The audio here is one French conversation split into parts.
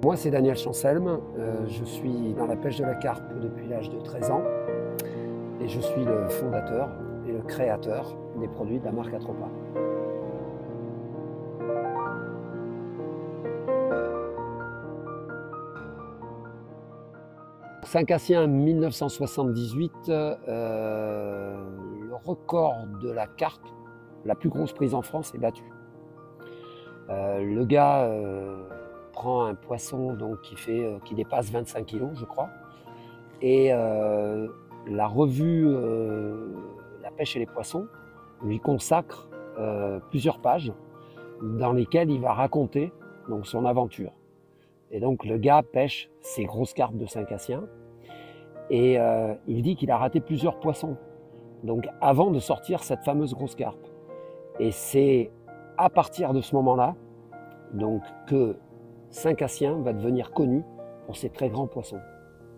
Moi, c'est Daniel Chancelme. Je suis dans la pêche de la carpe depuis l'âge de 13 ans et je suis le fondateur et le créateur des produits de la marque Atropa. Saint-Cassien 1978, le record de la carpe, la plus grosse prise en France, est battu. Le gars prend un poisson donc, qui dépasse 25 kg, je crois, et la revue La pêche et les poissons lui consacre plusieurs pages dans lesquelles il va raconter donc, son aventure. Et donc le gars pêche ces grosses carpes de Saint-Cassien et il dit qu'il a raté plusieurs poissons donc avant de sortir cette fameuse grosse carpe. Et c'est à partir de ce moment-là donc, que Saint-Cassien va devenir connu pour ses très grands poissons.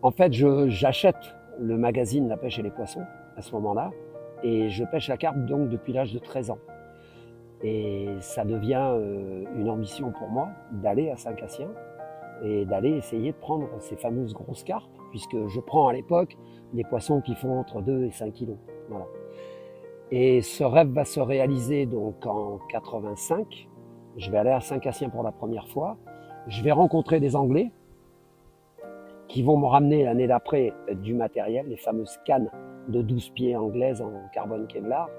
En fait, j'achète le magazine La pêche et les poissons à ce moment-là et je pêche la carpe donc depuis l'âge de 13 ans. Et ça devient une ambition pour moi d'aller à Saint-Cassien et d'aller essayer de prendre ces fameuses grosses carpes, puisque je prends à l'époque des poissons qui font entre 2 et 5 kilos. Voilà. Et ce rêve va se réaliser donc en 85. Je vais aller à Saint-Cassien pour la première fois. Je vais rencontrer des Anglais qui vont me ramener l'année d'après du matériel, les fameuses cannes de 12 pieds anglaises en carbone Kevlar.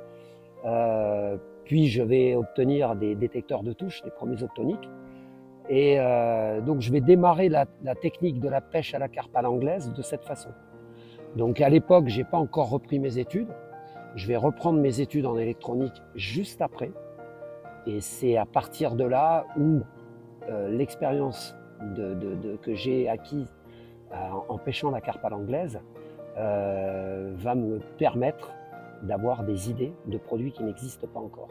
Puis je vais obtenir des détecteurs de touche, des premiers optoniques. Et donc je vais démarrer la technique de la pêche à la carpe à l'anglaise de cette façon. Donc à l'époque, je n'ai pas encore repris mes études. Je vais reprendre mes études en électronique juste après. Et c'est à partir de là où l'expérience que j'ai acquise en pêchant la carpe à l'anglaise va me permettre d'avoir des idées de produits qui n'existent pas encore.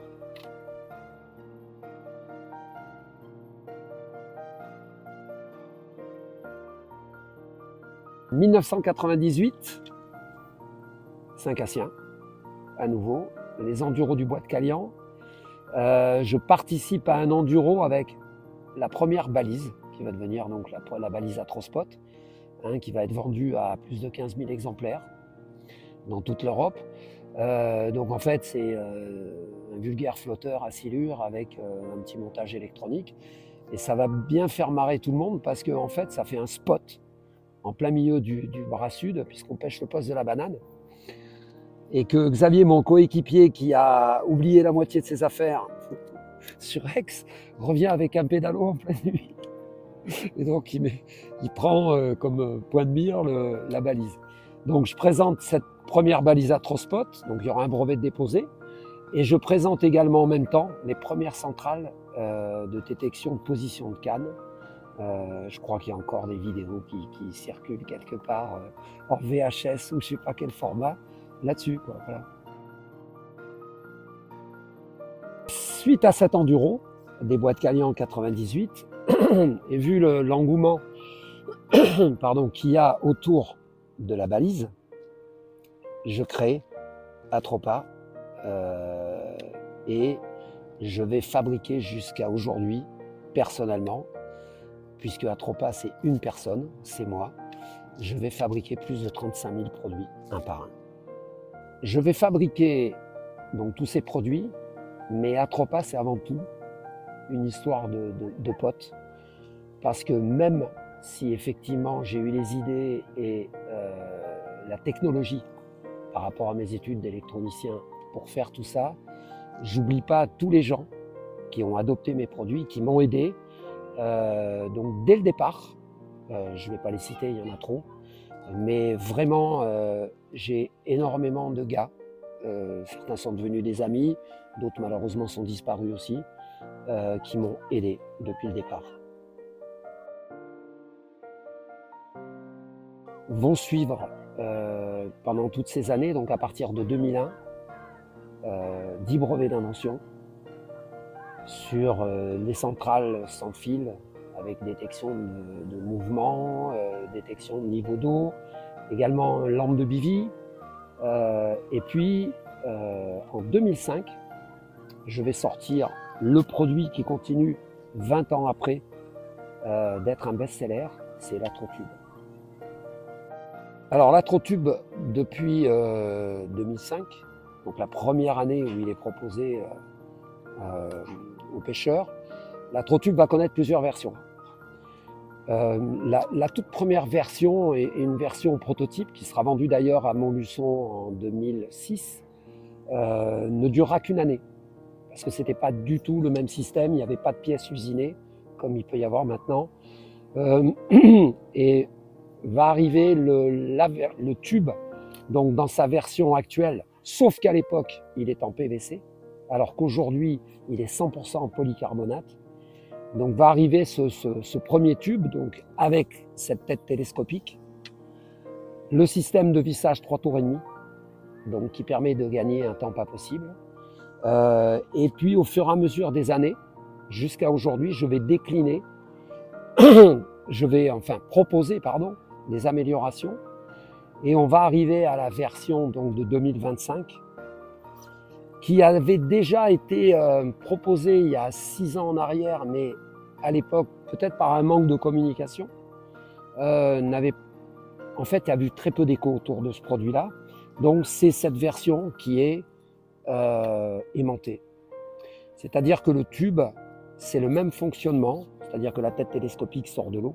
En 1998, Saint-Cassien, à nouveau, les enduros du bois de Calian. Je participe à un enduro avec la première balise, qui va devenir donc la balise Atrospot, qui va être vendue à plus de 15 000 exemplaires dans toute l'Europe. Donc en fait, c'est un vulgaire flotteur à silure avec un petit montage électronique. Et ça va bien faire marrer tout le monde parce que en fait, ça fait un spot en plein milieu du bras sud, puisqu'on pêche le poste de la banane. Et que Xavier, mon coéquipier, qui a oublié la moitié de ses affaires sur Aix, revient avec un pédalo en pleine nuit. Et donc, il prend comme point de mire la balise. Donc, je présente cette première balise Atrospot, donc il y aura un brevet de déposé. Et je présente également en même temps les premières centrales de détection de position de canne. Je crois qu'il y a encore des vidéos qui circulent quelque part en VHS ou je ne sais pas quel format là-dessus. Voilà. Suite à cet enduro des bois de Calian en 98, et vu l'engouement qu'il y a autour de la balise, je crée Atropa et je vais fabriquer jusqu'à aujourd'hui personnellement, puisque Atropa c'est une personne, c'est moi, je vais fabriquer plus de 35 000 produits un par un. Je vais fabriquer donc tous ces produits, mais Atropa c'est avant tout une histoire de potes, parce que même si effectivement j'ai eu les idées et la technologie par rapport à mes études d'électronicien pour faire tout ça, j'oublie pas tous les gens qui ont adopté mes produits, qui m'ont aidé. Donc dès le départ, je ne vais pas les citer, il y en a trop, mais vraiment j'ai énormément de gars, certains sont devenus des amis, d'autres malheureusement sont disparus aussi, qui m'ont aidé depuis le départ. Vont suivre pendant toutes ces années, donc à partir de 2001, 10 brevets d'invention sur les centrales sans fil, avec détection de mouvement, détection de niveau d'eau, également lampe de bivy. Et puis, en 2005, je vais sortir le produit qui continue 20 ans après d'être un best-seller, c'est l'Atrotube. Alors l'Atrotube, depuis 2005, donc la première année où il est proposé aux pêcheurs, l'Atrotube va connaître plusieurs versions. La toute première version est une version prototype qui sera vendue d'ailleurs à Montluçon en 2006, ne durera qu'une année parce que c'était pas du tout le même système, il n'y avait pas de pièces usinées comme il peut y avoir maintenant. Et va arriver le tube donc dans sa version actuelle, sauf qu'à l'époque il est en PVC, alors qu'aujourd'hui il est 100% en polycarbonate. Donc va arriver ce premier tube donc avec cette tête télescopique, le système de vissage 3 tours et demi, donc qui permet de gagner un temps pas possible. Et puis au fur et à mesure des années, jusqu'à aujourd'hui, je vais décliner, proposer des améliorations, et on va arriver à la version donc de 2025 qui avait déjà été proposée il y a 6 ans en arrière, mais à l'époque, peut-être par un manque de communication, en fait, il y a eu très peu d'écho autour de ce produit-là. Donc c'est cette version qui est aimantée. C'est-à-dire que le tube, c'est le même fonctionnement, c'est-à-dire que la tête télescopique sort de l'eau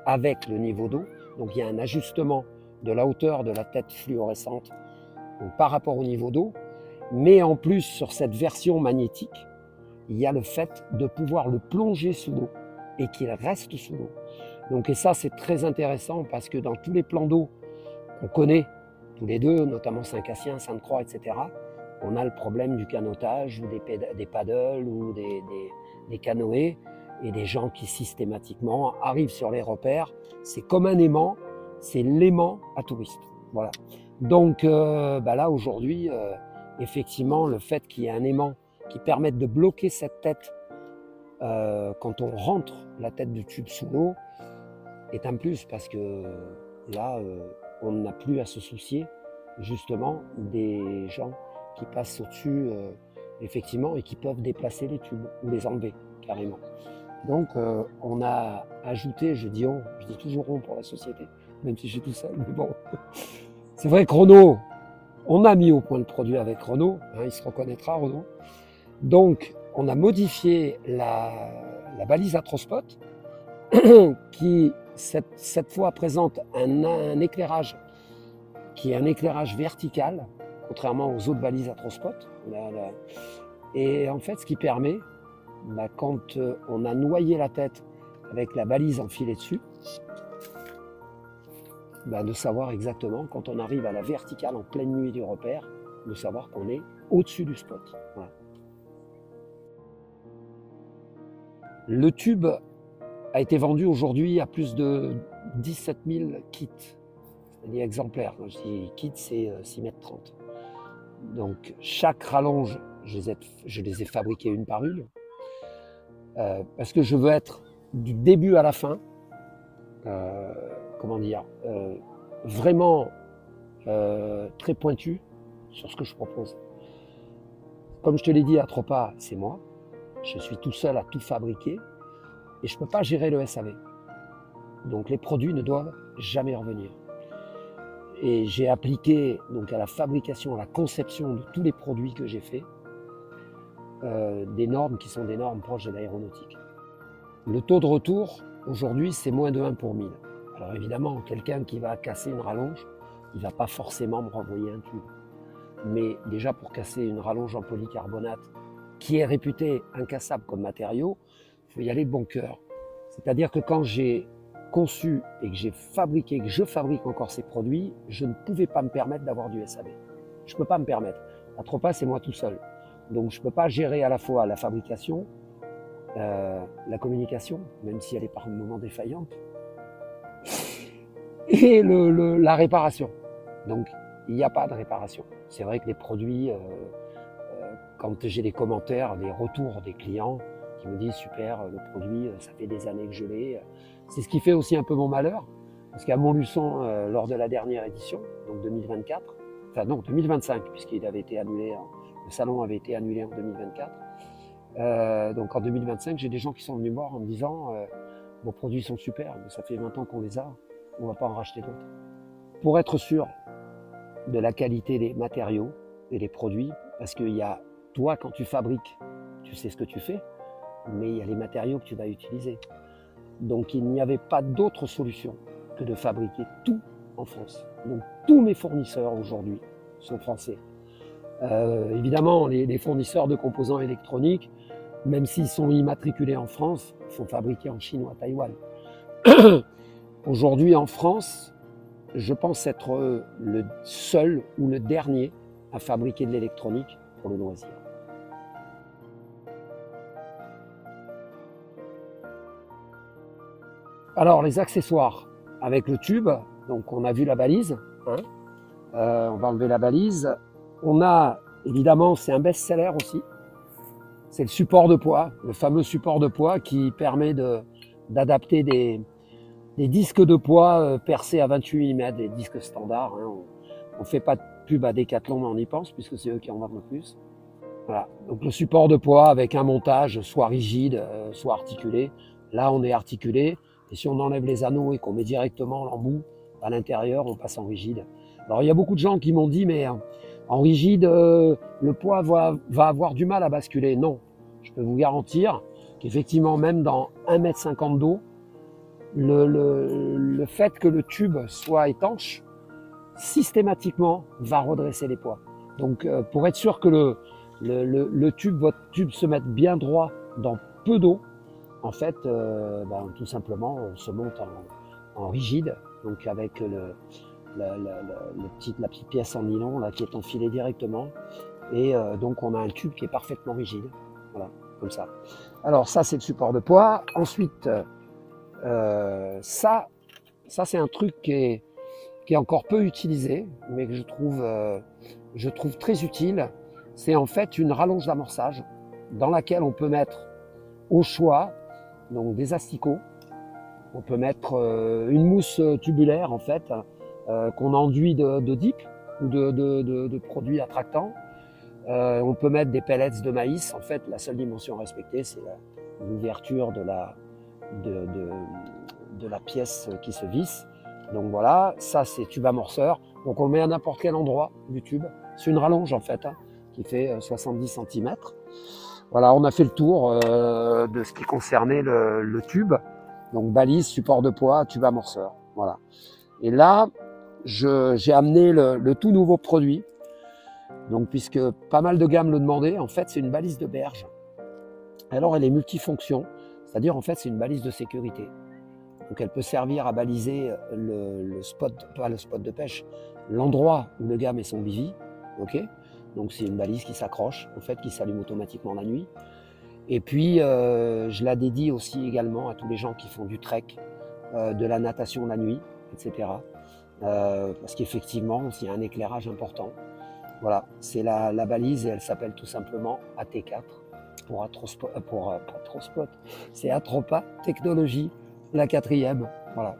avec le niveau d'eau. Donc il y a un ajustement de la hauteur de la tête fluorescente donc, par rapport au niveau d'eau. Mais en plus, sur cette version magnétique, il y a le fait de pouvoir le plonger sous l'eau et qu'il reste sous l'eau. Donc, et ça, c'est très intéressant parce que dans tous les plans d'eau qu'on connaît, tous les deux, notamment Saint-Cassien, Sainte-Croix, etc., on a le problème du canotage ou des paddles ou des canoës et des gens qui systématiquement arrivent sur les repères. C'est comme un aimant, c'est l'aimant à touristes. Voilà. Donc là, aujourd'hui, effectivement, le fait qu'il y ait un aimant qui permette de bloquer cette tête quand on rentre la tête du tube sous l'eau est un plus parce que là, on n'a plus à se soucier justement des gens qui passent au-dessus effectivement et qui peuvent déplacer les tubes ou les enlever carrément. Donc on a ajouté, je dis toujours on pour la société, même si je suis tout seul, mais bon. C'est vrai que Renault, on a mis au point le produit avec Renault, hein, il se reconnaîtra Renault. Donc on a modifié la balise Atrospot qui cette fois présente un éclairage qui est un éclairage vertical, contrairement aux autres balises Atrospot. Et en fait, ce qui permet, quand on a noyé la tête avec la balise enfilée dessus, de savoir exactement, quand on arrive à la verticale en pleine nuit du repère, de savoir qu'on est au-dessus du spot. Voilà. Le tube a été vendu aujourd'hui à plus de 17 000 kits, c'est-à-dire exemplaires. Quand je dis kit, c'est 6,30 m. Donc chaque rallonge, je les ai fabriquées une par une, parce que je veux être du début à la fin, vraiment très pointu sur ce que je propose. Comme je te l'ai dit, Atropa, c'est moi. Je suis tout seul à tout fabriquer et je ne peux pas gérer le SAV. Donc les produits ne doivent jamais revenir. Et j'ai appliqué donc à la fabrication, à la conception de tous les produits que j'ai faits, des normes qui sont des normes proches de l'aéronautique. Le taux de retour, aujourd'hui, c'est moins de 1 pour 1000. Alors évidemment, quelqu'un qui va casser une rallonge, il ne va pas forcément me renvoyer un tube. Mais déjà, pour casser une rallonge en polycarbonate, qui est réputée incassable comme matériau, il faut y aller de bon cœur. C'est-à-dire que quand j'ai conçu et que j'ai fabriqué, que je fabrique encore ces produits, je ne pouvais pas me permettre d'avoir du SAV. Je ne peux pas me permettre. Atropa, c'est moi tout seul. Donc je ne peux pas gérer à la fois la fabrication, la communication, même si elle est par moments défaillante, et la réparation. Donc il n'y a pas de réparation. C'est vrai que les produits, quand j'ai des commentaires, des retours des clients qui me disent super, le produit, ça fait des années que je l'ai. C'est ce qui fait aussi un peu mon malheur, parce qu'à Montluçon, lors de la dernière édition, donc 2024, enfin non, 2025, puisqu'il avait été annulé, le salon avait été annulé en 2024. Donc en 2025, j'ai des gens qui sont venus me voir en me disant vos produits sont super, mais ça fait 20 ans qu'on les a, on ne va pas en racheter d'autres. Pour être sûr de la qualité des matériaux et des produits, parce qu'il y a, toi, quand tu fabriques, tu sais ce que tu fais, mais il y a les matériaux que tu vas utiliser. Donc il n'y avait pas d'autre solution que de fabriquer tout en France. Donc tous mes fournisseurs aujourd'hui sont français. Évidemment, les fournisseurs de composants électroniques, même s'ils sont immatriculés en France, sont fabriqués en Chine ou à Taïwan. Aujourd'hui en France, je pense être le seul ou le dernier à fabriquer de l'électronique pour le loisir. Alors les accessoires avec le tube, donc on a vu la balise, hein, on va enlever la balise. On a évidemment, c'est un best-seller aussi, c'est le support de poids, le fameux support de poids qui permet d'adapter des disques de poids percés à 28 mm, des disques standards. Hein. On ne fait pas de pub à Decathlon, mais on y pense puisque c'est eux qui en vendent le plus. Voilà. Donc le support de poids avec un montage soit rigide, soit articulé. Là, on est articulé. Et si on enlève les anneaux et qu'on met directement l'embout à l'intérieur, on passe en rigide. Alors il y a beaucoup de gens qui m'ont dit, mais en rigide, le poids va avoir du mal à basculer. Non, je peux vous garantir qu'effectivement, même dans 1,50 m d'eau, le fait que le tube soit étanche, systématiquement, va redresser les poids. Donc pour être sûr que votre tube se mette bien droit dans peu d'eau, en fait, tout simplement, on se monte en rigide, donc avec la petite pièce en nylon là, qui est enfilée directement. Et donc, on a un tube qui est parfaitement rigide. Voilà, comme ça. Alors, ça, c'est le support de poids. Ensuite, ça c'est un truc qui est encore peu utilisé, mais que je trouve très utile. C'est en fait une rallonge d'amorçage dans laquelle on peut mettre au choix donc des asticots. On peut mettre une mousse tubulaire en fait qu'on enduit de dip ou de produits attractants. On peut mettre des pellets de maïs. En fait, la seule dimension respectée, c'est l'ouverture de la pièce qui se visse. Donc voilà, ça c'est tube amorceur. Donc on le met à n'importe quel endroit du tube. C'est une rallonge en fait, hein, qui fait 70 cm. Voilà, on a fait le tour de ce qui concernait le tube. Donc balise, support de poids, tube amorceur. Voilà. Et là, j'ai amené le tout nouveau produit. Donc puisque pas mal de gammes le demandaient, en fait c'est une balise de berge. Alors elle est multifonction, c'est-à-dire en fait c'est une balise de sécurité. Donc elle peut servir à baliser le spot, pas le spot de pêche, l'endroit où le gars met son bivy. Okay, donc c'est une balise qui s'accroche, en fait, qui s'allume automatiquement la nuit. Et puis je la dédie aussi également à tous les gens qui font du trek, de la natation la nuit, etc. Parce qu'effectivement, il y a un éclairage important. Voilà, c'est la balise et elle s'appelle tout simplement AT4 pour Atrospot. C'est Atropa Technologie, la 4e. Voilà.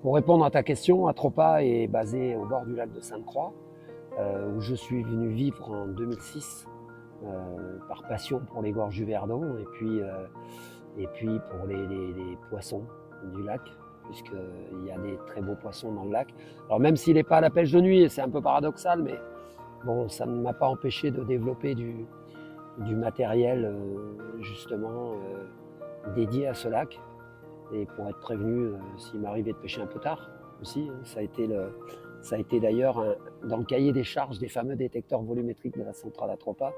Pour répondre à ta question, Atropa est basé au bord du lac de Sainte-Croix, où je suis venu vivre en 2006 par passion pour les gorges du Verdon et puis pour les poissons du lac, puisqu'il y a des très beaux poissons dans le lac. Alors même s'il n'est pas à la pêche de nuit, c'est un peu paradoxal, mais bon, ça ne m'a pas empêché de développer du matériel justement dédié à ce lac. Et pour être prévenu s'il m'arrivait de pêcher un peu tard aussi, hein, ça a été d'ailleurs dans le cahier des charges des fameux détecteurs volumétriques de la centrale Atropa,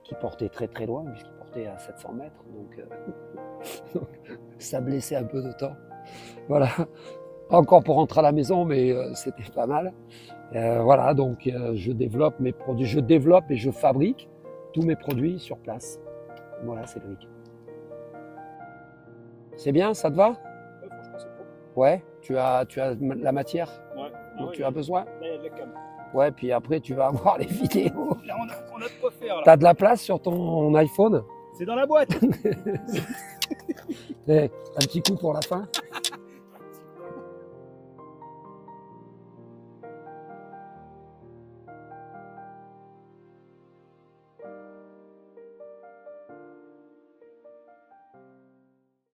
qui portait très très loin, puisqu'il portait à 700 mètres, donc ça blessait un peu de temps. Voilà. Pas encore pour rentrer à la maison, mais c'était pas mal. Voilà, donc je développe mes produits, je développe et je fabrique tous mes produits sur place. Voilà, Cédric. C'est bien, ça te va? Ouais, franchement, c'est propre. Ouais, tu as la matière Ouais. dont ouais, tu as besoin? Là, il y a de la cam. Ouais, puis après, tu vas avoir les vidéos. Là, on a de quoi faire. Tu as de la place sur ton iPhone? C'est dans la boîte. Eh, un petit coup pour la fin.